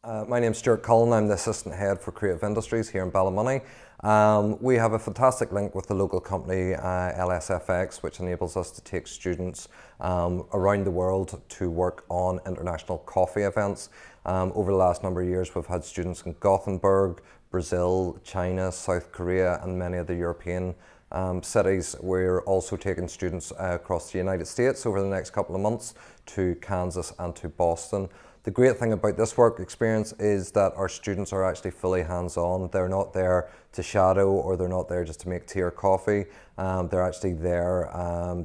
My name's Stuart Cullen. I'm the Assistant Head for Creative Industries here in Ballymoney. We have a fantastic link with the local company LSFX, which enables us to take students around the world to work on international coffee events. Over the last number of years, we've had students in Gothenburg, Brazil, China, South Korea, and many of the European cities. We're also taking students across the United States over the next couple of months to Kansas and to Boston. The great thing about this work experience is that our students are actually fully hands-on. They're not there to shadow, or they're not there just to make tea or coffee. They're actually there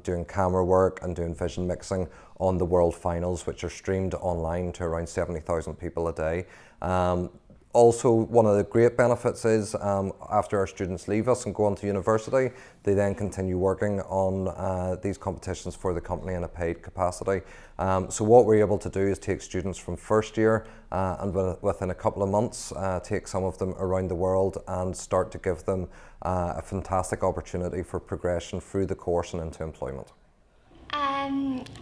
doing camera work and doing vision mixing on the World Finals, which are streamed online to around 70,000 people a day. Also, one of the great benefits is after our students leave us and go on to university, they then continue working on these competitions for the company in a paid capacity. So what we're able to do is take students from first year and within a couple of months take some of them around the world and start to give them a fantastic opportunity for progression through the course and into employment.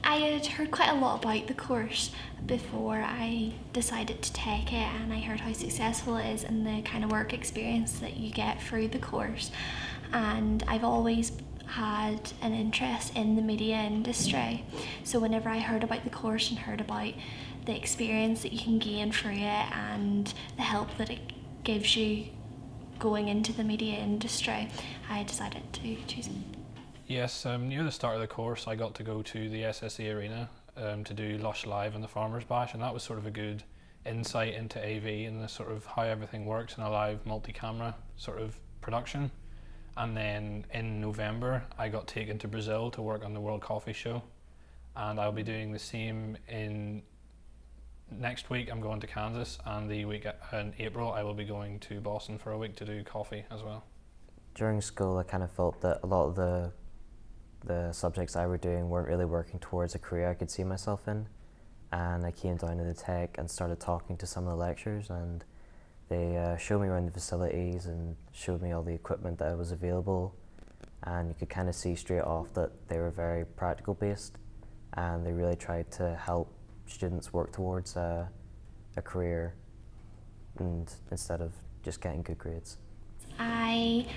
I had heard quite a lot about the course before I decided to take it, and I heard how successful it is and the kind of work experience that you get through the course. And I've always had an interest in the media industry, so whenever I heard about the course and heard about the experience that you can gain through it and the help that it gives you going into the media industry, I decided to choose it. Yes, near the start of the course I got to go to the SSE Arena to do Lush Live and the Farmers Bash, and that was sort of a good insight into AV and the sort of how everything works in a live multi-camera sort of production. And then in November I got taken to Brazil to work on the World Coffee Show, and I'll be doing the same in next week. I'm going to Kansas, and the week in April I will be going to Boston for a week to do coffee as well. During school I kind of felt that a lot of the subjects I were doing weren't really working towards a career I could see myself in, and I came down to the tech and started talking to some of the lecturers, and they showed me around the facilities and showed me all the equipment that was available, and you could kind of see straight off that they were very practical based, and they really tried to help students work towards a career and instead of just getting good grades. I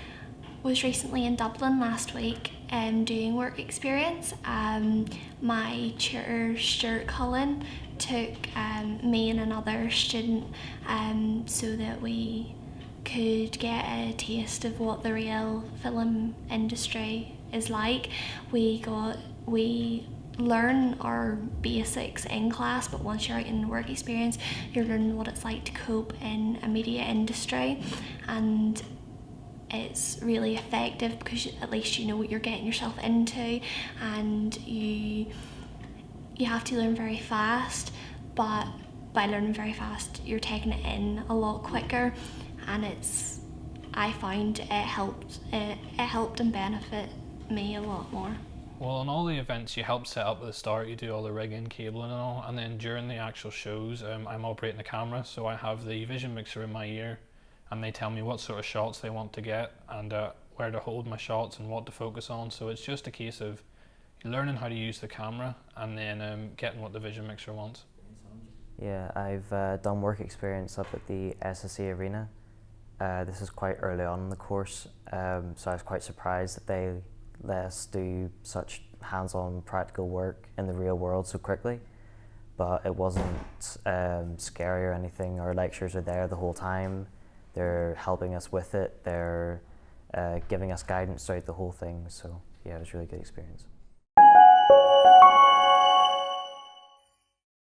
was recently in Dublin last week doing work experience. My tutor, Stuart Cullen, took me and another student so that we could get a taste of what the real film industry is like. We learn our basics in class, but once you're out in work experience, you're learning what it's like to cope in a media industry, and it's really effective because at least you know what you're getting yourself into, and you have to learn very fast, but by learning very fast you're taking it in a lot quicker, and I find it helped and benefit me a lot more. Well, on all the events you help set up at the start, you do all the rigging, cabling and all, and then during the actual shows I'm operating the camera, so I have the vision mixer in my ear, and they tell me what sort of shots they want to get and where to hold my shots and what to focus on. So it's just a case of learning how to use the camera and then getting what the vision mixer wants. Yeah, I've done work experience up at the SSE Arena. This is quite early on in the course, so I was quite surprised that they let us do such hands-on practical work in the real world so quickly. But it wasn't scary or anything. Our lecturers are there the whole time. They're helping us with it. They're giving us guidance throughout the whole thing. So yeah, it was a really good experience.